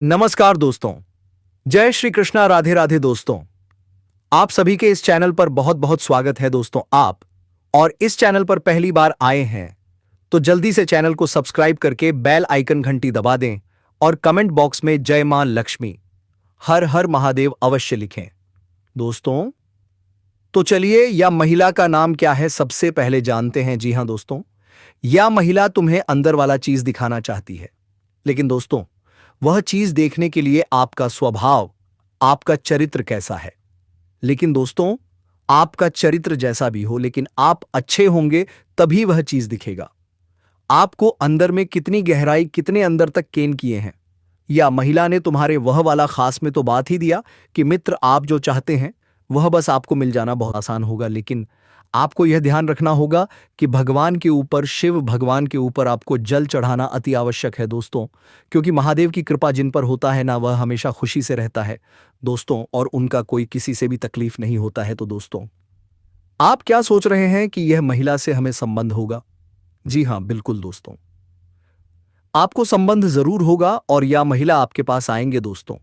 नमस्कार दोस्तों। जय श्री कृष्णा, राधे राधे दोस्तों। आप सभी के इस चैनल पर बहुत बहुत स्वागत है दोस्तों। आप और इस चैनल पर पहली बार आए हैं तो जल्दी से चैनल को सब्सक्राइब करके बेल आइकन घंटी दबा दें और कमेंट बॉक्स में जय मां लक्ष्मी, हर हर महादेव अवश्य लिखें दोस्तों। तो चलिए, यह महिला का नाम क्या है सबसे पहले जानते हैं। जी हां दोस्तों, यह महिला तुम्हें अंदर वाला चीज दिखाना चाहती है, लेकिन दोस्तों वह चीज देखने के लिए आपका स्वभाव, आपका चरित्र कैसा है। लेकिन दोस्तों, आपका चरित्र जैसा भी हो, लेकिन आप अच्छे होंगे तभी वह चीज दिखेगा। आपको अंदर में कितनी गहराई, कितने अंदर तक केन किए हैं। या महिला ने तुम्हारे वह वाला खास में तो बात ही दिया कि मित्र, आप जो चाहते हैं वह बस आपको मिल जाना बहुत आसान होगा। लेकिन आपको यह ध्यान रखना होगा कि भगवान के ऊपर, शिव भगवान के ऊपर आपको जल चढ़ाना अति आवश्यक है दोस्तों, क्योंकि महादेव की कृपा जिन पर होता है ना, वह हमेशा खुशी से रहता है दोस्तों, और उनका कोई किसी से भी तकलीफ नहीं होता है। तो दोस्तों, आप क्या सोच रहे हैं कि यह महिला से हमें संबंध होगा? जी हां, बिल्कुल दोस्तों, आपको संबंध जरूर होगा और यह महिला आपके पास आएंगे दोस्तों,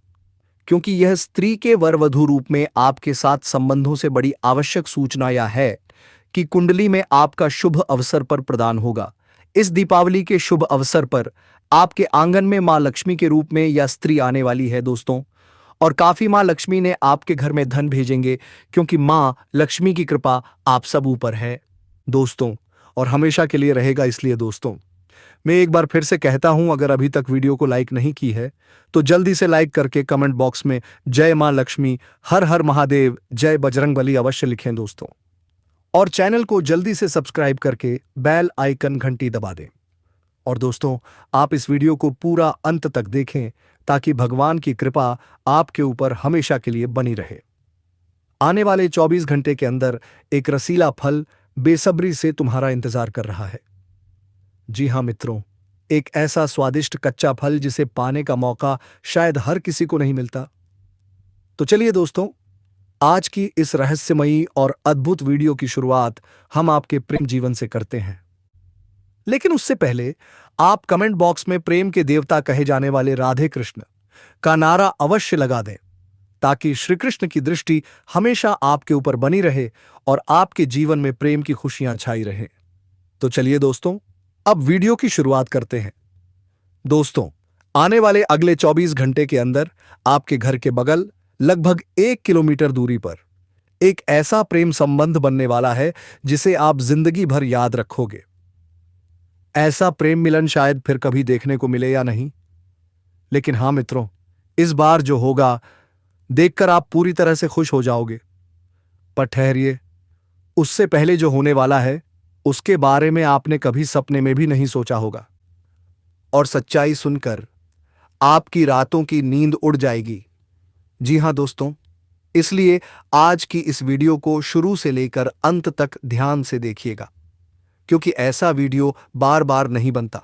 क्योंकि यह स्त्री के वर वधू रूप में आपके साथ संबंधों से बड़ी आवश्यक सूचना यह है कि कुंडली में आपका शुभ अवसर पर प्रदान होगा। इस दीपावली के शुभ अवसर पर आपके आंगन में मां लक्ष्मी के रूप में यह स्त्री आने वाली है दोस्तों, और काफी मां लक्ष्मी ने आपके घर में धन भेजेंगे, क्योंकि मां लक्ष्मी की कृपा आप सब ऊपर है दोस्तों, और हमेशा के लिए रहेगा। इसलिए दोस्तों, मैं एक बार फिर से कहता हूं, अगर अभी तक वीडियो को लाइक नहीं की है तो जल्दी से लाइक करके कमेंट बॉक्स में जय मां लक्ष्मी, हर हर महादेव, जय बजरंगबली अवश्य लिखें दोस्तों, और चैनल को जल्दी से सब्सक्राइब करके बेल आइकन घंटी दबा दें। और दोस्तों, आप इस वीडियो को पूरा अंत तक देखें ताकि भगवान की कृपा आपके ऊपर हमेशा के लिए बनी रहे। आने वाले 24 घंटे के अंदर एक रसीला फल बेसब्री से तुम्हारा इंतजार कर रहा है। जी हां मित्रों, एक ऐसा स्वादिष्ट कच्चा फल जिसे पाने का मौका शायद हर किसी को नहीं मिलता। तो चलिए दोस्तों, आज की इस रहस्यमयी और अद्भुत वीडियो की शुरुआत हम आपके प्रेम जीवन से करते हैं। लेकिन उससे पहले आप कमेंट बॉक्स में प्रेम के देवता कहे जाने वाले राधे कृष्ण का नारा अवश्य लगा दें, ताकि श्री कृष्ण की दृष्टि हमेशा आपके ऊपर बनी रहे और आपके जीवन में प्रेम की खुशियां छाई रहे। तो चलिए दोस्तों, अब वीडियो की शुरुआत करते हैं। दोस्तों, आने वाले अगले 24 घंटे के अंदर आपके घर के बगल लगभग 1 किलोमीटर दूरी पर एक ऐसा प्रेम संबंध बनने वाला है जिसे आप जिंदगी भर याद रखोगे। ऐसा प्रेम मिलन शायद फिर कभी देखने को मिले या नहीं, लेकिन हां मित्रों, इस बार जो होगा देखकर आप पूरी तरह से खुश हो जाओगे। पर ठहरिए, उससे पहले जो होने वाला है उसके बारे में आपने कभी सपने में भी नहीं सोचा होगा, और सच्चाई सुनकर आपकी रातों की नींद उड़ जाएगी। जी हां दोस्तों, इसलिए आज की इस वीडियो को शुरू से लेकर अंत तक ध्यान से देखिएगा, क्योंकि ऐसा वीडियो बार बार नहीं बनता,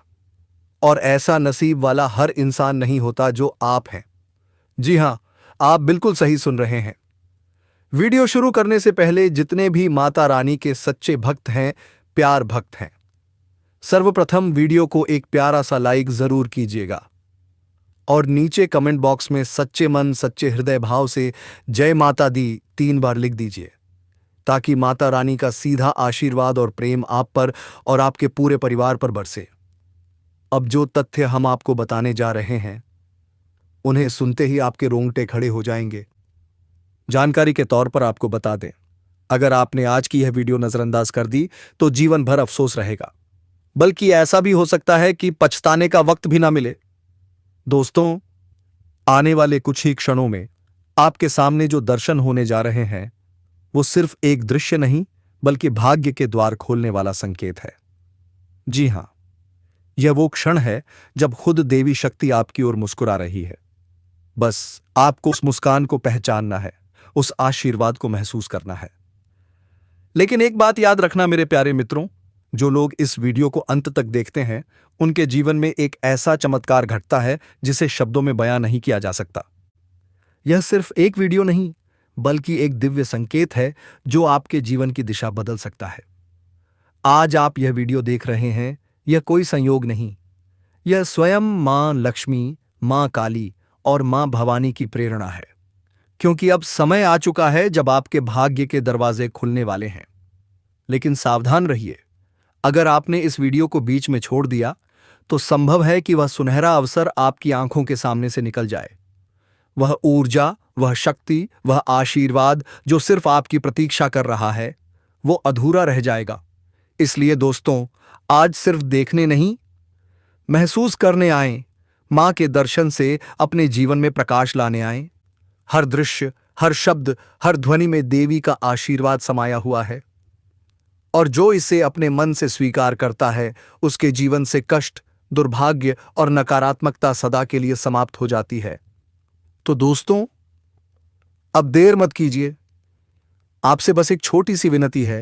और ऐसा नसीब वाला हर इंसान नहीं होता जो आप हैं। जी हां, आप बिल्कुल सही सुन रहे हैं। वीडियो शुरू करने से पहले जितने भी माता रानी के सच्चे भक्त हैं, प्यार भक्त हैं, सर्वप्रथम वीडियो को एक प्यारा सा लाइक जरूर कीजिएगा, और नीचे कमेंट बॉक्स में सच्चे मन, सच्चे हृदय भाव से जय माता दी 3 बार लिख दीजिए, ताकि माता रानी का सीधा आशीर्वाद और प्रेम आप पर और आपके पूरे परिवार पर बरसे। अब जो तथ्य हम आपको बताने जा रहे हैं, उन्हें सुनते ही आपके रोंगटे खड़े हो जाएंगे। जानकारी के तौर पर आपको बता दें, अगर आपने आज की यह वीडियो नजरअंदाज कर दी तो जीवन भर अफसोस रहेगा, बल्कि ऐसा भी हो सकता है कि पछताने का वक्त भी ना मिले। दोस्तों, आने वाले कुछ ही क्षणों में आपके सामने जो दर्शन होने जा रहे हैं, वो सिर्फ एक दृश्य नहीं, बल्कि भाग्य के द्वार खोलने वाला संकेत है। जी हां, यह वो क्षण है जब खुद देवी शक्ति आपकी ओर मुस्कुरा रही है। बस आपको उस मुस्कान को पहचानना है, उस आशीर्वाद को महसूस करना है। लेकिन एक बात याद रखना मेरे प्यारे मित्रों, जो लोग इस वीडियो को अंत तक देखते हैं, उनके जीवन में एक ऐसा चमत्कार घटता है जिसे शब्दों में बयां नहीं किया जा सकता। यह सिर्फ एक वीडियो नहीं, बल्कि एक दिव्य संकेत है जो आपके जीवन की दिशा बदल सकता है। आज आप यह वीडियो देख रहे हैं, यह कोई संयोग नहीं, यह स्वयं मां लक्ष्मी, मां काली और मां भवानी की प्रेरणा है, क्योंकि अब समय आ चुका है जब आपके भाग्य के दरवाजे खुलने वाले हैं। लेकिन सावधान रहिए, अगर आपने इस वीडियो को बीच में छोड़ दिया तो संभव है कि वह सुनहरा अवसर आपकी आंखों के सामने से निकल जाए। वह ऊर्जा, वह शक्ति, वह आशीर्वाद जो सिर्फ आपकी प्रतीक्षा कर रहा है, वो अधूरा रह जाएगा। इसलिए दोस्तों, आज सिर्फ देखने नहीं, महसूस करने आए, मां के दर्शन से अपने जीवन में प्रकाश लाने आए। हर दृश्य, हर शब्द, हर ध्वनि में देवी का आशीर्वाद समाया हुआ है, और जो इसे अपने मन से स्वीकार करता है, उसके जीवन से कष्ट, दुर्भाग्य और नकारात्मकता सदा के लिए समाप्त हो जाती है। तो दोस्तों, अब देर मत कीजिए, आपसे बस एक छोटी सी विनती है।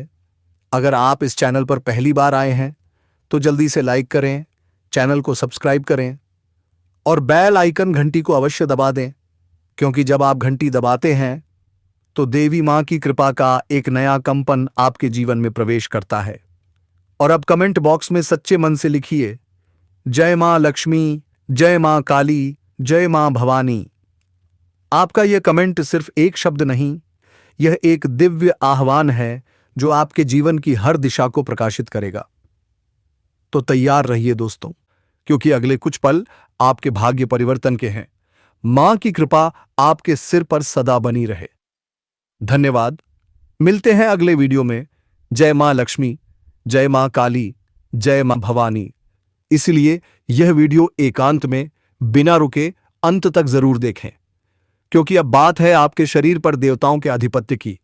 अगर आप इस चैनल पर पहली बार आए हैं तो जल्दी से लाइक करें, चैनल को सब्सक्राइब करें और बेल आइकन घंटी को अवश्य दबा दें, क्योंकि जब आप घंटी दबाते हैं तो देवी मां की कृपा का एक नया कंपन आपके जीवन में प्रवेश करता है। और अब कमेंट बॉक्स में सच्चे मन से लिखिए, जय मां लक्ष्मी, जय मां काली, जय मां भवानी। आपका यह कमेंट सिर्फ एक शब्द नहीं, यह एक दिव्य आह्वान है जो आपके जीवन की हर दिशा को प्रकाशित करेगा। तो तैयार रहिए दोस्तों, क्योंकि अगले कुछ पल आपके भाग्य परिवर्तन के हैं। मां की कृपा आपके सिर पर सदा बनी रहे। धन्यवाद। मिलते हैं अगले वीडियो में। जय मां लक्ष्मी, जय मां काली, जय मां भवानी। इसलिए यह वीडियो एकांत में बिना रुके अंत तक जरूर देखें, क्योंकि अब बात है आपके शरीर पर देवताओं के आधिपत्य की।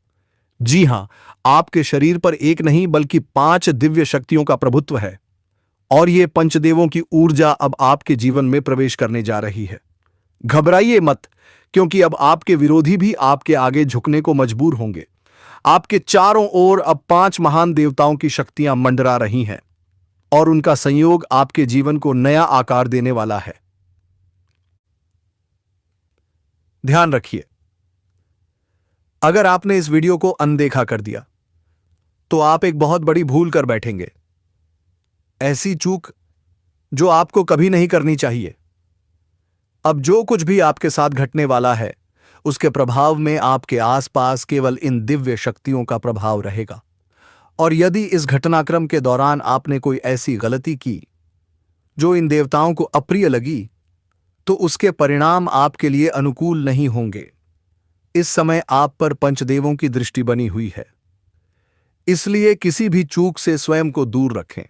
जी हां, आपके शरीर पर एक नहीं बल्कि 5 दिव्य शक्तियों का प्रभुत्व है, और ये पंचदेवों की ऊर्जा अब आपके जीवन में प्रवेश करने जा रही है। घबराइए मत, क्योंकि अब आपके विरोधी भी आपके आगे झुकने को मजबूर होंगे। आपके चारों ओर अब 5 महान देवताओं की शक्तियां मंडरा रही हैं, और उनका संयोग आपके जीवन को नया आकार देने वाला है। ध्यान रखिए, अगर आपने इस वीडियो को अनदेखा कर दिया तो आप एक बहुत बड़ी भूल कर बैठेंगे, ऐसी चूक जो आपको कभी नहीं करनी चाहिए। अब जो कुछ भी आपके साथ घटने वाला है, उसके प्रभाव में आपके आसपास केवल इन दिव्य शक्तियों का प्रभाव रहेगा। और यदि इस घटनाक्रम के दौरान आपने कोई ऐसी गलती की जो इन देवताओं को अप्रिय लगी, तो उसके परिणाम आपके लिए अनुकूल नहीं होंगे। इस समय आप पर पंचदेवों की दृष्टि बनी हुई है, इसलिए किसी भी चूक से स्वयं को दूर रखें।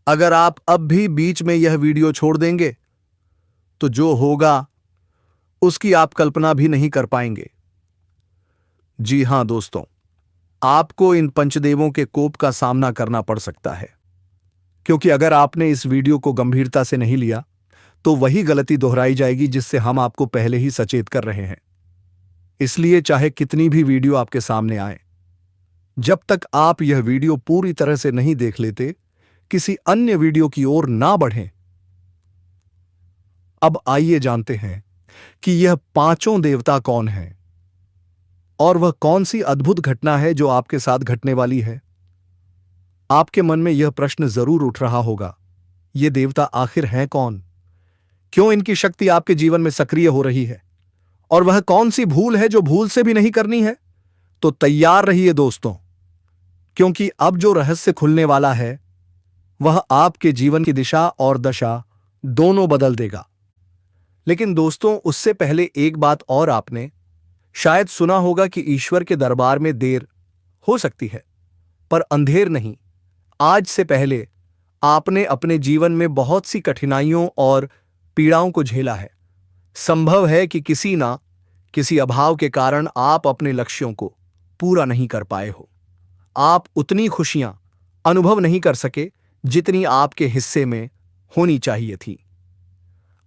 अगर आप अब भी बीच में यह वीडियो छोड़ देंगे तो जो होगा उसकी आप कल्पना भी नहीं कर पाएंगे। जी हां दोस्तों, आपको इन पंचदेवों के कोप का सामना करना पड़ सकता है, क्योंकि अगर आपने इस वीडियो को गंभीरता से नहीं लिया तो वही गलती दोहराई जाएगी जिससे हम आपको पहले ही सचेत कर रहे हैं। इसलिए चाहे कितनी भी वीडियो आपके सामने आए, जब तक आप यह वीडियो पूरी तरह से नहीं देख लेते, किसी अन्य वीडियो की ओर ना बढ़ें। अब आइए जानते हैं कि यह 5 देवता कौन हैं और वह कौन सी अद्भुत घटना है जो आपके साथ घटने वाली है। आपके मन में यह प्रश्न जरूर उठ रहा होगा, ये देवता आखिर हैं कौन? क्यों इनकी शक्ति आपके जीवन में सक्रिय हो रही है? और वह कौन सी भूल है जो भूल से भी नहीं करनी है? तो तैयार रहिए दोस्तों, क्योंकि अब जो रहस्य खुलने वाला है वह आपके जीवन की दिशा और दशा दोनों बदल देगा। लेकिन दोस्तों, उससे पहले एक बात और आपने शायद सुना होगा कि ईश्वर के दरबार में देर हो सकती है, पर अंधेर नहीं। आज से पहले आपने अपने जीवन में बहुत सी कठिनाइयों और पीड़ाओं को झेला है। संभव है कि किसी ना किसी अभाव के कारण आप अपने लक्ष्यों को पूरा नहीं कर पाए हो। आप उतनी खुशियां अनुभव नहीं कर सके जितनी आपके हिस्से में होनी चाहिए थी।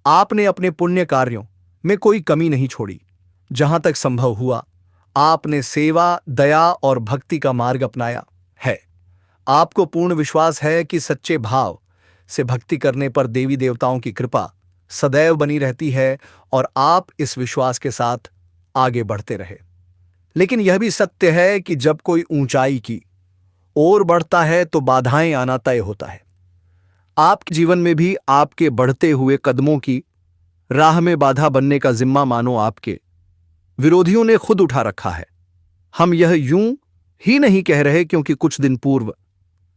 आपने अपने पुण्य कार्यों में कोई कमी नहीं छोड़ी। जहां तक संभव हुआ, आपने सेवा, दया और भक्ति का मार्ग अपनाया है। आपको पूर्ण विश्वास है कि सच्चे भाव से भक्ति करने पर देवी देवताओं की कृपा सदैव बनी रहती है, और आप इस विश्वास के साथ आगे बढ़ते रहे। लेकिन यह भी सत्य है कि जब कोई ऊंचाई की ओर बढ़ता है तो बाधाएं आना तय होता है। आपके जीवन में भी आपके बढ़ते हुए कदमों की राह में बाधा बनने का जिम्मा मानो आपके विरोधियों ने खुद उठा रखा है। हम यह यूं ही नहीं कह रहे क्योंकि कुछ दिन पूर्व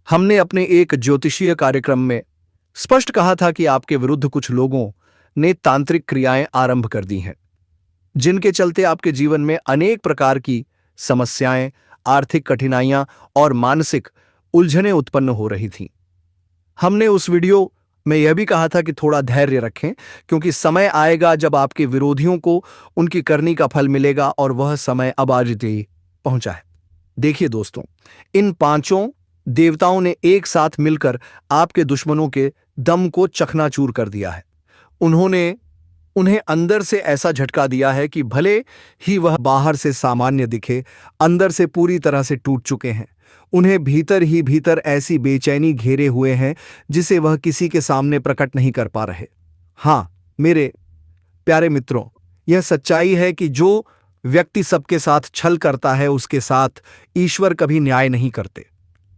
हमने अपने एक ज्योतिषीय कार्यक्रम में स्पष्ट कहा था कि आपके विरुद्ध कुछ लोगों ने तांत्रिक क्रियाएं आरंभ कर दी हैं, जिनके चलते आपके जीवन में अनेक प्रकार की समस्याएं, आर्थिक कठिनाइयां और मानसिक उलझनें उत्पन्न हो रही थीं। हमने उस वीडियो में यह भी कहा था कि थोड़ा धैर्य रखें, क्योंकि समय आएगा जब आपके विरोधियों को उनकी करनी का फल मिलेगा और वह समय अब आज ही पहुंचा है। देखिए दोस्तों, इन पांचों देवताओं ने एक साथ मिलकर आपके दुश्मनों के दम को चकनाचूर कर दिया है। उन्होंने उन्हें अंदर से ऐसा झटका दिया है कि भले ही वह बाहर से सामान्य दिखे, अंदर से पूरी तरह से टूट चुके हैं। उन्हें भीतर ही भीतर ऐसी बेचैनी घेरे हुए है जिसे वह किसी के सामने प्रकट नहीं कर पा रहे। हां मेरे प्यारे मित्रों, यह सच्चाई है कि जो व्यक्ति सबके साथ छल करता है उसके साथ ईश्वर कभी न्याय नहीं करते।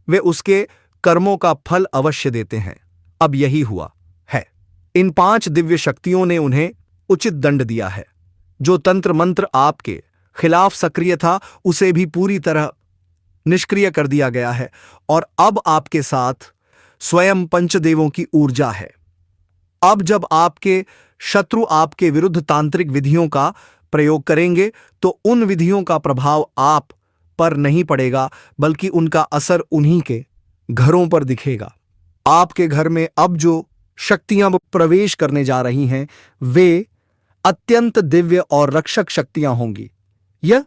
वे उसके कर्मों का फल अवश्य देते हैं। अब यही हुआ है। इन 5 दिव्य शक्तियों ने उन्हें उचित दंड दिया है। जो तंत्र मंत्र आपके खिलाफ सक्रिय था उसे भी पूरी तरह निष्क्रिय कर दिया गया है और अब आपके साथ स्वयं पंचदेवों की ऊर्जा है। अब जब आपके शत्रु आपके विरुद्ध तांत्रिक विधियों का प्रयोग करेंगे तो उन विधियों का प्रभाव आप पर नहीं पड़ेगा, बल्कि उनका असर उन्हीं के घरों पर दिखेगा। आपके घर में अब जो शक्तियां प्रवेश करने जा रही हैं वे अत्यंत दिव्य और रक्षक शक्तियां होंगी। यह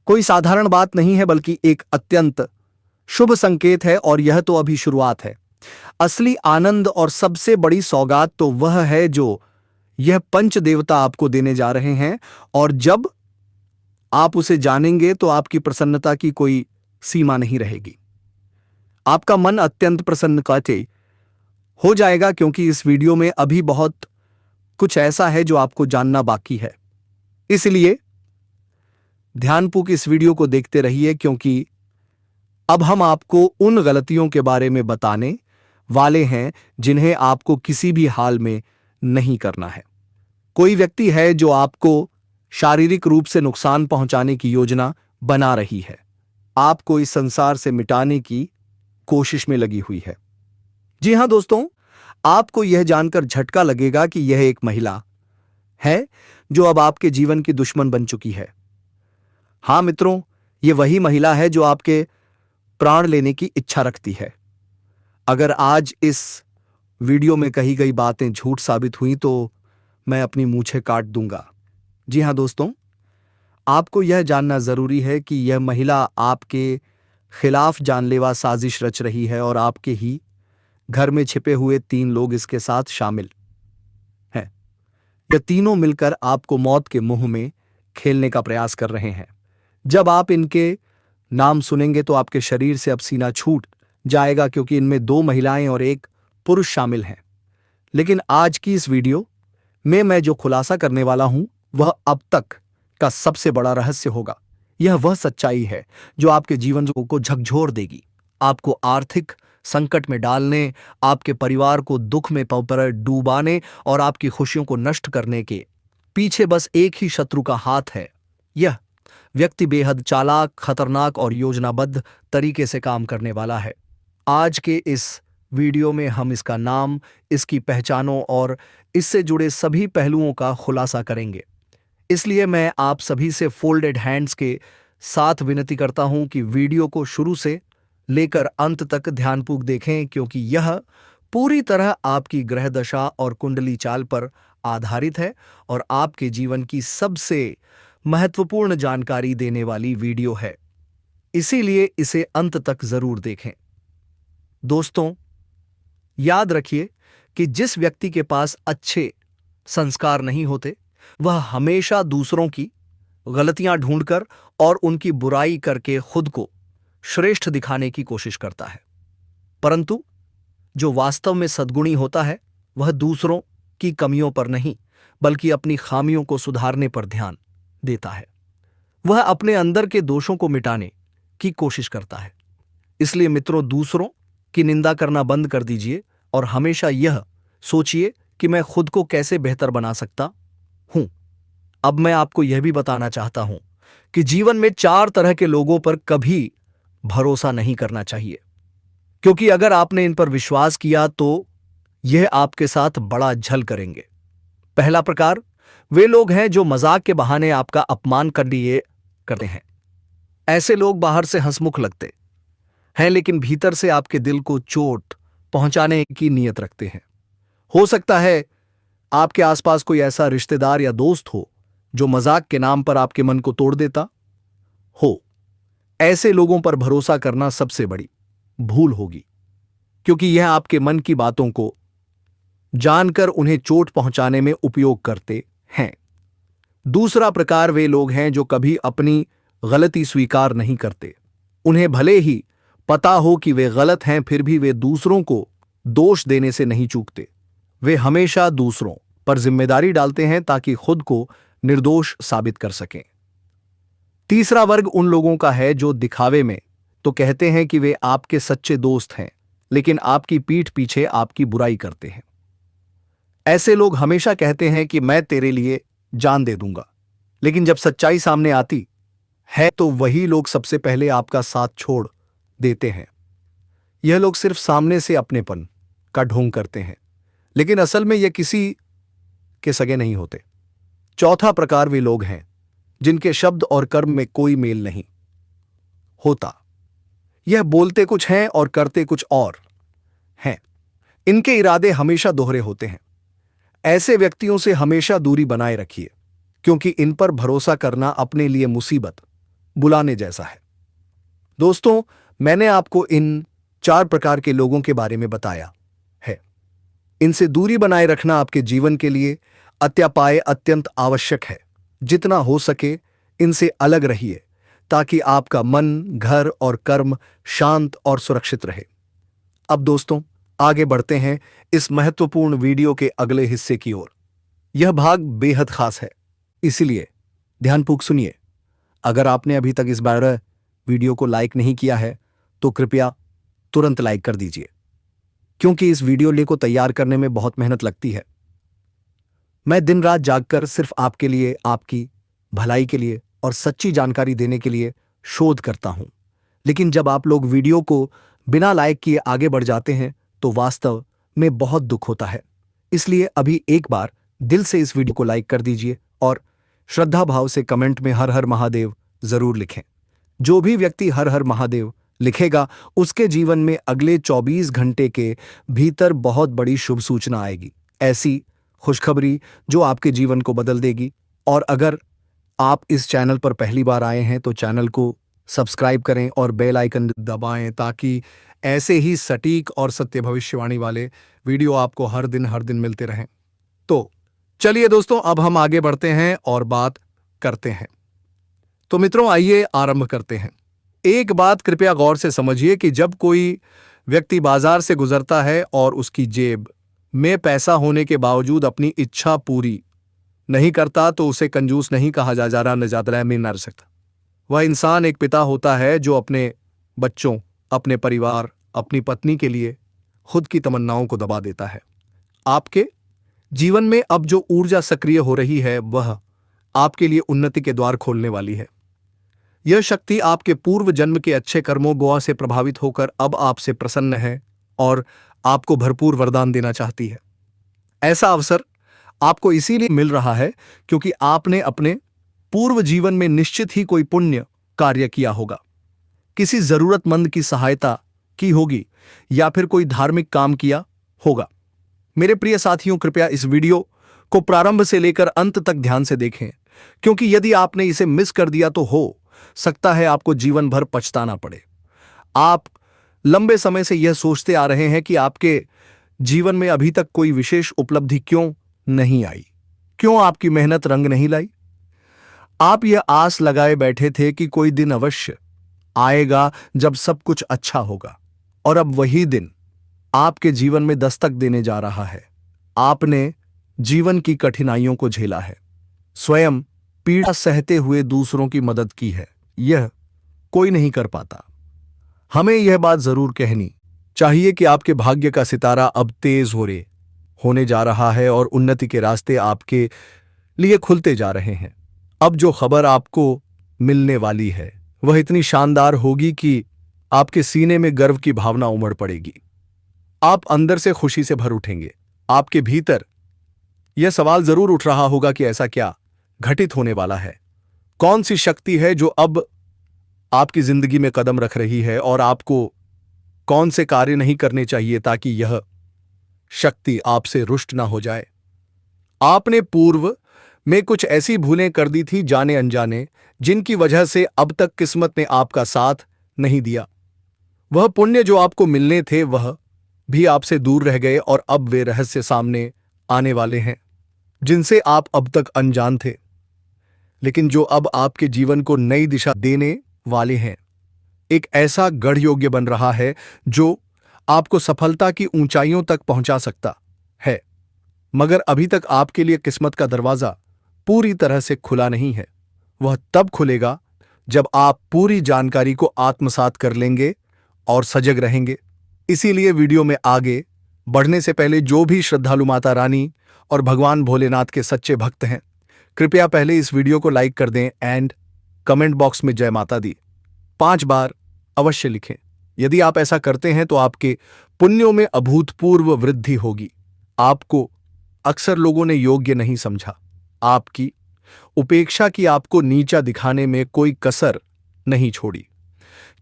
कोई साधारण बात नहीं है, बल्कि एक अत्यंत शुभ संकेत है और यह तो अभी शुरुआत है। असली आनंद और सबसे बड़ी सौगात तो वह है जो यह पंच देवता आपको देने जा रहे हैं, और जब आप उसे जानेंगे तो आपकी प्रसन्नता की कोई सीमा नहीं रहेगी। आपका मन अत्यंत प्रसन्न हो जाएगा, क्योंकि इस वीडियो में अभी बहुत कुछ ऐसा है जो आपको जानना बाकी है। इसलिए ध्यानपूर्वक इस वीडियो को देखते रहिए, क्योंकि अब हम आपको उन गलतियों के बारे में बताने वाले हैं जिन्हें आपको किसी भी हाल में नहीं करना है। कोई व्यक्ति है जो आपको शारीरिक रूप से नुकसान पहुंचाने की योजना बना रही है, आपको इस संसार से मिटाने की कोशिश में लगी हुई है। जी हां दोस्तों, आपको यह जानकर झटका लगेगा कि यह एक महिला है जो अब आपके जीवन की दुश्मन बन चुकी है। हां मित्रों, यह वही महिला है जो आपके प्राण लेने की इच्छा रखती है। अगर आज इस वीडियो में कही गई बातें झूठ साबित हुई तो मैं अपनी मूंछें काट दूंगा। जी हां दोस्तों, आपको यह जानना जरूरी है कि यह महिला आपके खिलाफ जानलेवा साजिश रच रही है और आपके ही घर में छिपे हुए 3 लोग इसके साथ शामिल हैं। ये तीनों मिलकर आपको मौत के मुंह में खेलने का प्रयास कर रहे हैं। जब आप इनके नाम सुनेंगे तो आपके शरीर से अब सीना छूट जाएगा, क्योंकि इनमें 2 महिलाएं और 1 पुरुष शामिल हैं। लेकिन आज की इस वीडियो में मैं जो खुलासा करने वाला हूं वह अब तक का सबसे बड़ा रहस्य होगा। यह वह सच्चाई है जो आपके जीवन को झकझोर देगी, आपको आर्थिक संकट में डालने, आपके परिवार को दुख में डूबाने और आपकी खुशियों को नष्ट करने के पीछे बस एक ही शत्रु का हाथ है। यह व्यक्ति बेहद चालाक, खतरनाक और योजनाबद्ध तरीके से काम करने वाला है। आज के इस वीडियो में हम इसका नाम, इसकी पहचानों और इससे जुड़े सभी पहलुओं का खुलासा करेंगे। इसलिए मैं आप सभी से फोल्डेड हैंड्स के साथ विनती करता हूं कि वीडियो को शुरू से लेकर अंत तक ध्यानपूर्वक देखें, क्योंकि यह पूरी तरह आपकी ग्रह दशा और कुंडली चाल पर आधारित है और आपके जीवन की सबसे महत्वपूर्ण जानकारी देने वाली वीडियो है। इसीलिए इसे अंत तक जरूर देखें। दोस्तों, याद रखिए कि जिस व्यक्ति के पास अच्छे संस्कार नहीं होते वह हमेशा दूसरों की गलतियां ढूंढकर और उनकी बुराई करके खुद को श्रेष्ठ दिखाने की कोशिश करता है, परंतु जो वास्तव में सद्गुणी होता है वह दूसरों की कमियों पर नहीं बल्कि अपनी खामियों को सुधारने पर ध्यान देता है। वह अपने अंदर के दोषों को मिटाने की कोशिश करता है। इसलिए मित्रों, दूसरों की निंदा करना बंद कर दीजिए और हमेशा यह सोचिए कि मैं खुद को कैसे बेहतर बना सकता हूं। अब मैं आपको यह भी बताना चाहता हूं कि जीवन में 4 तरह के लोगों पर कभी भरोसा नहीं करना चाहिए, क्योंकि अगर आपने इन पर विश्वास किया तो यह आपके साथ बड़ा झल करेंगे। पहला प्रकार वे लोग हैं जो मजाक के बहाने आपका अपमान कर लिए करते हैं। ऐसे लोग बाहर से हंसमुख लगते हैं, लेकिन भीतर से आपके दिल को चोट पहुंचाने की नीयत रखते हैं। हो सकता है आपके आसपास कोई ऐसा रिश्तेदार या दोस्त हो जो मजाक के नाम पर आपके मन को तोड़ देता हो। ऐसे लोगों पर भरोसा करना सबसे बड़ी भूल होगी, क्योंकि यह आपके मन की बातों को जानकर उन्हें चोट पहुंचाने में उपयोग करते हैं। दूसरा प्रकार वे लोग हैं जो कभी अपनी गलती स्वीकार नहीं करते। उन्हें भले ही पता हो कि वे गलत हैं, फिर भी वे दूसरों को दोष देने से नहीं चूकते। वे हमेशा दूसरों पर जिम्मेदारी डालते हैं ताकि खुद को निर्दोष साबित कर सकें। तीसरा वर्ग उन लोगों का है जो दिखावे में तो कहते हैं कि वे आपके सच्चे दोस्त हैं, लेकिन आपकी पीठ पीछे आपकी बुराई करते हैं। ऐसे लोग हमेशा कहते हैं कि मैं तेरे लिए जान दे दूंगा, लेकिन जब सच्चाई सामने आती है तो वही लोग सबसे पहले आपका साथ छोड़ देते हैं। यह लोग सिर्फ सामने से अपनेपन का ढोंग करते हैं, लेकिन असल में यह किसी के सगे नहीं होते। चौथा प्रकार वे लोग हैं जिनके शब्द और कर्म में कोई मेल नहीं होता। यह बोलते कुछ हैं और करते कुछ और हैं। इनके इरादे हमेशा दोहरे होते हैं। ऐसे व्यक्तियों से हमेशा दूरी बनाए रखिए, क्योंकि इन पर भरोसा करना अपने लिए मुसीबत बुलाने जैसा है। दोस्तों, मैंने आपको इन 4 प्रकार के लोगों के बारे में बताया है। इनसे दूरी बनाए रखना आपके जीवन के लिए अत्यंत आवश्यक है। जितना हो सके इनसे अलग रहिए, ताकि आपका मन, घर और कर्म शांत और सुरक्षित रहे। अब दोस्तों, आगे बढ़ते हैं इस महत्वपूर्ण वीडियो के अगले हिस्से की ओर। यह भाग बेहद खास है, इसलिए ध्यानपूर्वक सुनिए। अगर आपने अभी तक इस बार वीडियो को लाइक नहीं किया है तो कृपया तुरंत लाइक कर दीजिए, क्योंकि इस वीडियो को तैयार करने में बहुत मेहनत लगती है। मैं दिन रात जागकर सिर्फ आपके लिए, आपकी भलाई के लिए और सच्ची जानकारी देने के लिए शोध करता हूं। लेकिन जब आप लोग वीडियो को बिना लाइक किए आगे बढ़ जाते हैं तो वास्तव में बहुत दुख होता है। इसलिए अभी एक बार दिल से इस वीडियो को लाइक कर दीजिए और श्रद्धा भाव से कमेंट में हर हर महादेव जरूर लिखें। जो भी व्यक्ति हर हर महादेव लिखेगा उसके जीवन में अगले 24 घंटे के भीतर बहुत बड़ी शुभ सूचना आएगी, ऐसी खुशखबरी जो आपके जीवन को बदल देगी। और अगर आप इस चैनल पर पहली बार आए हैं तो चैनल को सब्सक्राइब करें और बेल आइकन दबाएं, ताकि ऐसे ही सटीक और सत्य भविष्यवाणी वाले वीडियो आपको हर दिन मिलते रहें। तो चलिए दोस्तों, अब हम आगे बढ़ते हैं और बात करते हैं। तो मित्रों, आइए आरंभ करते हैं। एक बात कृपया गौर से समझिए कि जब कोई व्यक्ति बाजार से गुजरता है और उसकी जेब में पैसा होने के बावजूद अपनी इच्छा पूरी नहीं करता तो उसे कंजूस नहीं कहा जा रहा में न रह सकता। वह इंसान एक पिता होता है जो अपने बच्चों, अपने परिवार, अपनी पत्नी के लिए खुद की तमन्नाओं को दबा देता है। आपके जीवन में अब जो ऊर्जा सक्रिय हो रही है वह आपके लिए उन्नति के द्वार खोलने वाली है। यह शक्ति आपके पूर्व जन्म के अच्छे कर्मों गोआ से प्रभावित होकर अब आपसे प्रसन्न है और आपको भरपूर वरदान देना चाहती है। ऐसा अवसर आपको इसीलिए मिल रहा है क्योंकि आपने अपने पूर्व जीवन में निश्चित ही कोई पुण्य कार्य किया होगा, किसी जरूरतमंद की सहायता की होगी या फिर कोई धार्मिक काम किया होगा। मेरे प्रिय साथियों, कृपया इस वीडियो को प्रारंभ से लेकर अंत तक ध्यान से देखें, क्योंकि यदि आपने इसे मिस कर दिया तो हो सकता है आपको जीवन भर पछताना पड़े। आप लंबे समय से यह सोचते आ रहे हैं कि आपके जीवन में अभी तक कोई विशेष उपलब्धि क्यों नहीं आई, क्यों आपकी मेहनत रंग नहीं लाई। आप यह आस लगाए बैठे थे कि कोई दिन अवश्य आएगा जब सब कुछ अच्छा होगा, और अब वही दिन आपके जीवन में दस्तक देने जा रहा है। आपने जीवन की कठिनाइयों को झेला है, स्वयं पीड़ा सहते हुए दूसरों की मदद की है। यह कोई नहीं कर पाता। हमें यह बात जरूर कहनी चाहिए कि आपके भाग्य का सितारा अब तेज होने जा रहा है और उन्नति के रास्ते आपके लिए खुलते जा रहे हैं। अब जो खबर आपको मिलने वाली है वह इतनी शानदार होगी कि आपके सीने में गर्व की भावना उमड़ पड़ेगी। आप अंदर से खुशी से भर उठेंगे। आपके भीतर यह सवाल जरूर उठ रहा होगा कि ऐसा क्या घटित होने वाला है, कौन सी शक्ति है जो अब आपकी जिंदगी में कदम रख रही है और आपको कौन से कार्य नहीं करने चाहिए ताकि यह शक्ति आपसे रुष्ट ना हो जाए। आपने पूर्व में कुछ ऐसी भूलें कर दी थी जाने अनजाने, जिनकी वजह से अब तक किस्मत ने आपका साथ नहीं दिया। वह पुण्य जो आपको मिलने थे वह भी आपसे दूर रह गए और अब वे रहस्य सामने आने वाले हैं जिनसे आप अब तक अनजान थे, लेकिन जो अब आपके जीवन को नई दिशा देने वाले हैं। एक ऐसा गढ़ योग्य बन रहा है जो आपको सफलता की ऊंचाइयों तक पहुंचा सकता है, मगर अभी तक आपके लिए किस्मत का दरवाजा पूरी तरह से खुला नहीं है। वह तब खुलेगा जब आप पूरी जानकारी को आत्मसात कर लेंगे और सजग रहेंगे। इसीलिए वीडियो में आगे बढ़ने से पहले जो भी श्रद्धालु माता रानी और भगवान भोलेनाथ के सच्चे भक्त हैं, कृपया पहले इस वीडियो को लाइक कर दें एंड कमेंट बॉक्स में जय माता दी 5 बार अवश्य लिखें। यदि आप ऐसा करते हैं तो आपके पुण्यों में अभूतपूर्व वृद्धि होगी। आपको अक्सर लोगों ने योग्य नहीं समझा, आपकी उपेक्षा की, आपको नीचा दिखाने में कोई कसर नहीं छोड़ी।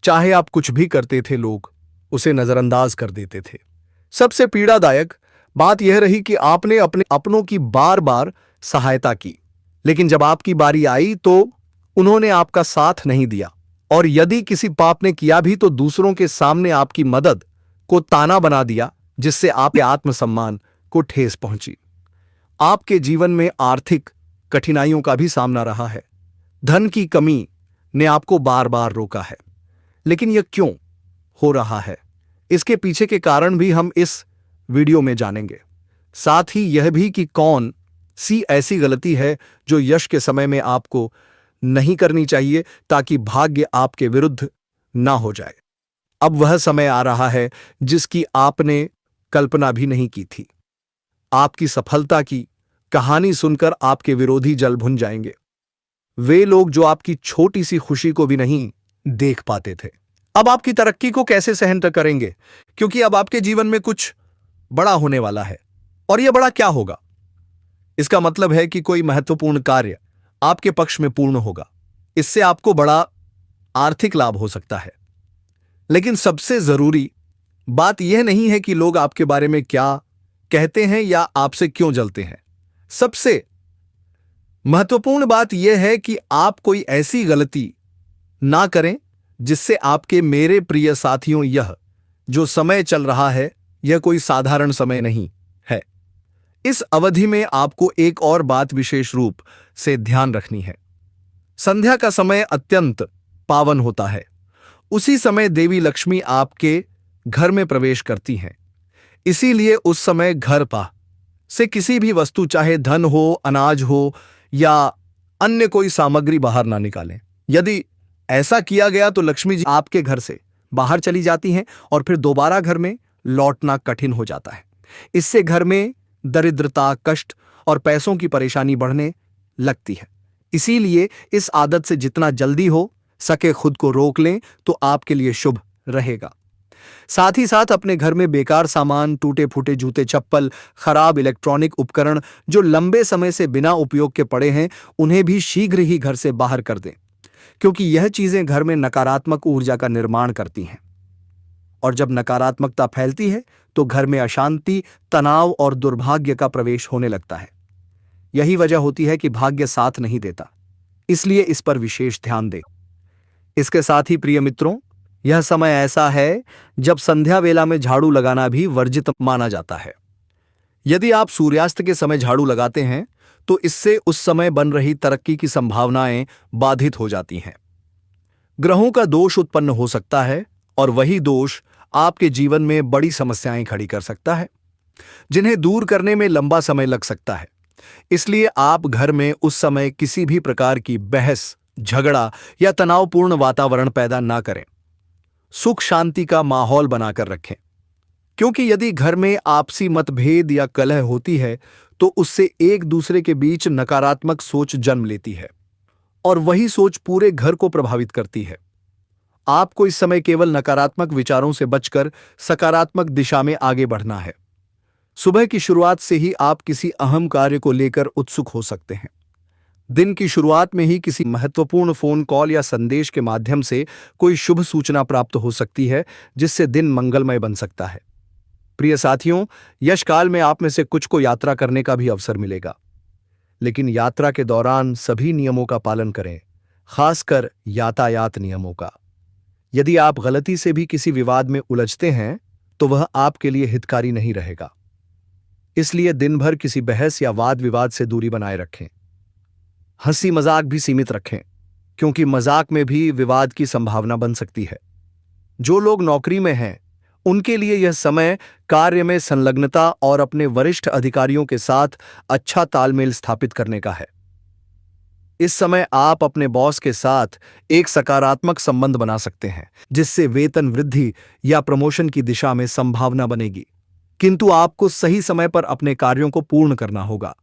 चाहे आप कुछ भी करते थे लोग उसे नजरअंदाज कर देते थे। सबसे पीड़ादायक बात यह रही कि आपने अपने अपनों की बार बार सहायता की, लेकिन जब आपकी बारी आई तो उन्होंने आपका साथ नहीं दिया, और यदि किसी पाप ने किया भी तो दूसरों के सामने आपकी मदद को ताना बना दिया, जिससे आपके आत्मसम्मान को ठेस पहुंची। आपके जीवन में आर्थिक कठिनाइयों का भी सामना रहा है। धन की कमी ने आपको बार बार रोका है, लेकिन यह क्यों हो रहा है, इसके पीछे के कारण भी हम इस वीडियो में जानेंगे। साथ ही यह भी कि कौन सी ऐसी गलती है जो यश के समय में आपको नहीं करनी चाहिए ताकि भाग्य आपके विरुद्ध ना हो जाए। अब वह समय आ रहा है जिसकी आपने कल्पना भी नहीं की थी। आपकी सफलता की कहानी सुनकर आपके विरोधी जल भुन जाएंगे। वे लोग जो आपकी छोटी सी खुशी को भी नहीं देख पाते थे, अब आपकी तरक्की को कैसे सहन करेंगे, क्योंकि अब आपके जीवन में कुछ बड़ा होने वाला है। और यह बड़ा क्या होगा? इसका मतलब है कि कोई महत्वपूर्ण कार्य आपके पक्ष में पूर्ण होगा। इससे आपको बड़ा आर्थिक लाभ हो सकता है। लेकिन सबसे जरूरी बात यह नहीं है कि लोग आपके बारे में क्या कहते हैं या आपसे क्यों जलते हैं। सबसे महत्वपूर्ण बात यह है कि आप कोई ऐसी गलती ना करें जिससे आपके मेरे प्रिय साथियों, यह जो समय चल रहा है यह कोई साधारण समय नहीं है। इस अवधि में आपको एक और बात विशेष रूप से ध्यान रखनी है। संध्या का समय अत्यंत पावन होता है। उसी समय देवी लक्ष्मी आपके घर में प्रवेश करती हैं। इसीलिए उस समय घर पा से किसी भी वस्तु, चाहे धन हो, अनाज हो या अन्य कोई सामग्री बाहर ना निकालें। यदि ऐसा किया गया तो लक्ष्मी जी आपके घर से बाहर चली जाती हैं और फिर दोबारा घर में लौटना कठिन हो जाता है। इससे घर में दरिद्रता, कष्ट और पैसों की परेशानी बढ़ने लगती है। इसीलिए इस आदत से जितना जल्दी हो सके खुद को रोक लें तो आपके लिए शुभ रहेगा। साथ ही साथ अपने घर में बेकार सामान, टूटे फूटे जूते चप्पल, खराब इलेक्ट्रॉनिक उपकरण जो लंबे समय से बिना उपयोग के पड़े हैं, उन्हें भी शीघ्र ही घर से बाहर कर दें, क्योंकि यह चीजें घर में नकारात्मक ऊर्जा का निर्माण करती हैं। और जब नकारात्मकता फैलती है तो घर में अशांति, तनाव और दुर्भाग्य का प्रवेश होने लगता है। यही वजह होती है कि भाग्य साथ नहीं देता। इसलिए इस पर विशेष ध्यान दें। इसके साथ ही प्रिय मित्रों, यह समय ऐसा है जब संध्या वेला में झाड़ू लगाना भी वर्जित माना जाता है। यदि आप सूर्यास्त के समय झाड़ू लगाते हैं तो इससे उस समय बन रही तरक्की की संभावनाएं बाधित हो जाती हैं। ग्रहों का दोष उत्पन्न हो सकता है और वही दोष आपके जीवन में बड़ी समस्याएं खड़ी कर सकता है, जिन्हें दूर करने में लंबा समय लग सकता है। इसलिए आप घर में उस समय किसी भी प्रकार की बहस, झगड़ा या तनावपूर्ण वातावरण पैदा ना करें। सुख शांति का माहौल बनाकर रखें, क्योंकि यदि घर में आपसी मतभेद या कलह होती है तो उससे एक दूसरे के बीच नकारात्मक सोच जन्म लेती है और वही सोच पूरे घर को प्रभावित करती है। आपको इस समय केवल नकारात्मक विचारों से बचकर सकारात्मक दिशा में आगे बढ़ना है। सुबह की शुरुआत से ही आप किसी अहम कार्य को लेकर उत्सुक हो सकते हैं। दिन की शुरुआत में ही किसी महत्वपूर्ण फोन कॉल या संदेश के माध्यम से कोई शुभ सूचना प्राप्त हो सकती है, जिससे दिन मंगलमय बन सकता है। प्रिय साथियों, यश काल में आप में से कुछ को यात्रा करने का भी अवसर मिलेगा, लेकिन यात्रा के दौरान सभी नियमों का पालन करें, खासकर यातायात नियमों का। यदि आप गलती से भी किसी विवाद में उलझते हैं तो वह आपके लिए हितकारी नहीं रहेगा। इसलिए दिन भर किसी बहस या वाद विवाद से दूरी बनाए रखें। हंसी मजाक भी सीमित रखें, क्योंकि मजाक में भी विवाद की संभावना बन सकती है। जो लोग नौकरी में हैं, उनके लिए यह समय कार्य में संलग्नता और अपने वरिष्ठ अधिकारियों के साथ अच्छा तालमेल स्थापित करने का है। इस समय आप अपने बॉस के साथ एक सकारात्मक संबंध बना सकते हैं, जिससे वेतन वृद्धि या प्रमोशन की दिशा में संभावना बनेगी। किंतु आपको सही समय पर अपने कार्यों को पूर्ण करना होगा।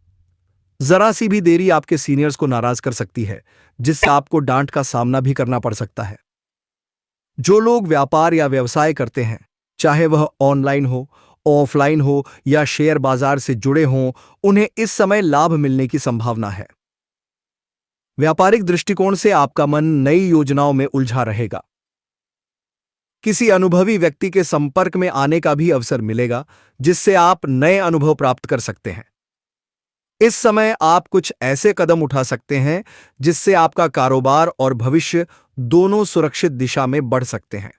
जरा सी भी देरी आपके सीनियर्स को नाराज कर सकती है, जिससे आपको डांट का सामना भी करना पड़ सकता है। जो लोग व्यापार या व्यवसाय करते हैं, चाहे वह ऑनलाइन हो, ऑफलाइन हो या शेयर बाजार से जुड़े हों, उन्हें इस समय लाभ मिलने की संभावना है। व्यापारिक दृष्टिकोण से आपका मन नई योजनाओं में उलझा रहेगा। किसी अनुभवी व्यक्ति के संपर्क में आने का भी अवसर मिलेगा, जिससे आप नए अनुभव प्राप्त कर सकते हैं। इस समय आप कुछ ऐसे कदम उठा सकते हैं जिससे आपका कारोबार और भविष्य दोनों सुरक्षित दिशा में बढ़ सकते हैं।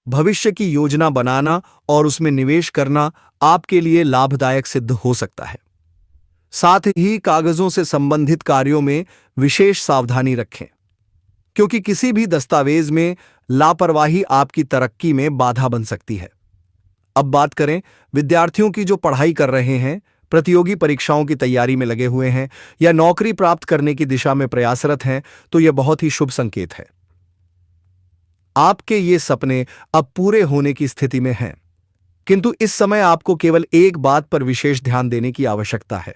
भविष्य की योजना बनाना और उसमें निवेश करना आपके लिए लाभदायक सिद्ध हो सकता है। साथ ही कागजों से संबंधित कार्यों में विशेष सावधानी रखें, क्योंकि किसी भी दस्तावेज में लापरवाही आपकी तरक्की में बाधा बन सकती है। अब बात करें विद्यार्थियों की जो पढ़ाई कर रहे हैं, प्रतियोगी परीक्षाओं की तैयारी में लगे हुए हैं या नौकरी प्राप्त करने की दिशा में प्रयासरत हैं, तो यह बहुत ही शुभ संकेत है। आपके ये सपने अब पूरे होने की स्थिति में हैं, किंतु इस समय आपको केवल एक बात पर विशेष ध्यान देने की आवश्यकता है।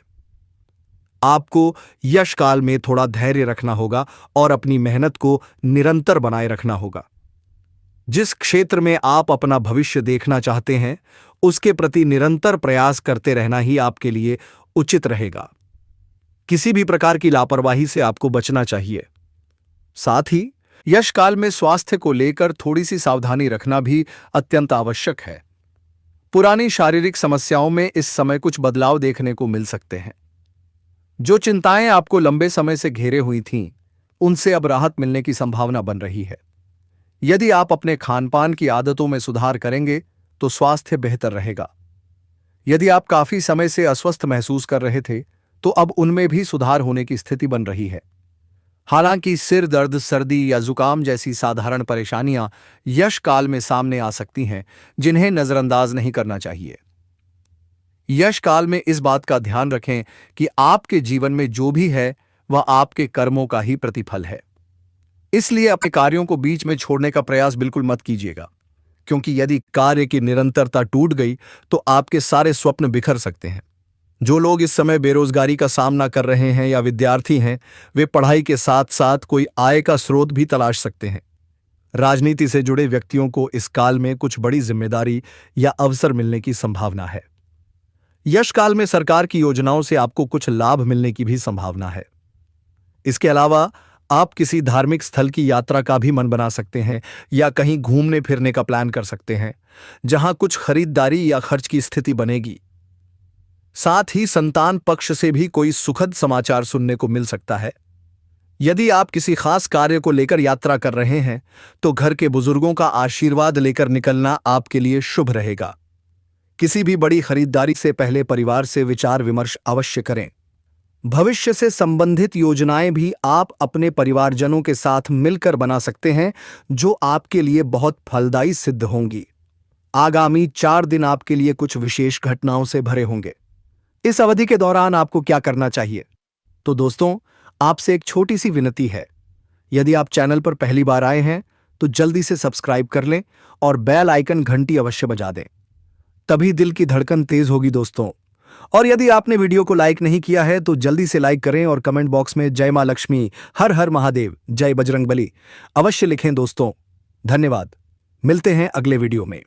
आपको यश काल में थोड़ा धैर्य रखना होगा और अपनी मेहनत को निरंतर बनाए रखना होगा। जिस क्षेत्र में आप अपना भविष्य देखना चाहते हैं, उसके प्रति निरंतर प्रयास करते रहना ही आपके लिए उचित रहेगा। किसी भी प्रकार की लापरवाही से आपको बचना चाहिए। साथ ही यश काल में स्वास्थ्य को लेकर थोड़ी सी सावधानी रखना भी अत्यंत आवश्यक है। पुरानी शारीरिक समस्याओं में इस समय कुछ बदलाव देखने को मिल सकते हैं। जो चिंताएं आपको लंबे समय से घेरे हुई थीं, उनसे अब राहत मिलने की संभावना बन रही है। यदि आप अपने खानपान की आदतों में सुधार करेंगे तो स्वास्थ्य बेहतर रहेगा। यदि आप काफी समय से अस्वस्थ महसूस कर रहे थे, तो अब उनमें भी सुधार होने की स्थिति बन रही है। हालांकि सिर दर्द, सर्दी या जुकाम जैसी साधारण परेशानियां यश काल में सामने आ सकती हैं, जिन्हें नजरअंदाज नहीं करना चाहिए। यश काल में इस बात का ध्यान रखें कि आपके जीवन में जो भी है वह आपके कर्मों का ही प्रतिफल है। इसलिए अपने कार्यों को बीच में छोड़ने का प्रयास बिल्कुल मत कीजिएगा, क्योंकि यदि कार्य की निरंतरता टूट गई तो आपके सारे स्वप्न बिखर सकते हैं। जो लोग इस समय बेरोजगारी का सामना कर रहे हैं या विद्यार्थी हैं, वे पढ़ाई के साथ साथ कोई आय का स्रोत भी तलाश सकते हैं। राजनीति से जुड़े व्यक्तियों को इस काल में कुछ बड़ी जिम्मेदारी या अवसर मिलने की संभावना है। यश काल में सरकार की योजनाओं से आपको कुछ लाभ मिलने की भी संभावना है। इसके अलावा आप किसी धार्मिक स्थल की यात्रा का भी मन बना सकते हैं या कहीं घूमने फिरने का प्लान कर सकते हैं, जहां कुछ खरीदारी या खर्च की स्थिति बनेगी। साथ ही संतान पक्ष से भी कोई सुखद समाचार सुनने को मिल सकता है। यदि आप किसी खास कार्य को लेकर यात्रा कर रहे हैं, तो घर के बुजुर्गों का आशीर्वाद लेकर निकलना आपके लिए शुभ रहेगा। किसी भी बड़ी खरीदारी से पहले परिवार से विचार विमर्श अवश्य करें। भविष्य से संबंधित योजनाएं भी आप अपने परिवारजनों के साथ मिलकर बना सकते हैं, जो आपके लिए बहुत फलदायी सिद्ध होंगी। आगामी 4 दिन आपके लिए कुछ विशेष घटनाओं से भरे होंगे। इस अवधि के दौरान आपको क्या करना चाहिए? तो दोस्तों, आपसे एक छोटी सी विनती है। यदि आप चैनल पर पहली बार आए हैं तो जल्दी से सब्सक्राइब कर लें और बेल आइकन घंटी अवश्य बजा दें। तभी दिल की धड़कन तेज होगी दोस्तों, और यदि आपने वीडियो को लाइक नहीं किया है तो जल्दी से लाइक करें और कमेंट बॉक्स में जय मां लक्ष्मी, हर हर महादेव, जय बजरंगबली अवश्य लिखें दोस्तों। धन्यवाद। मिलते हैं अगले वीडियो में।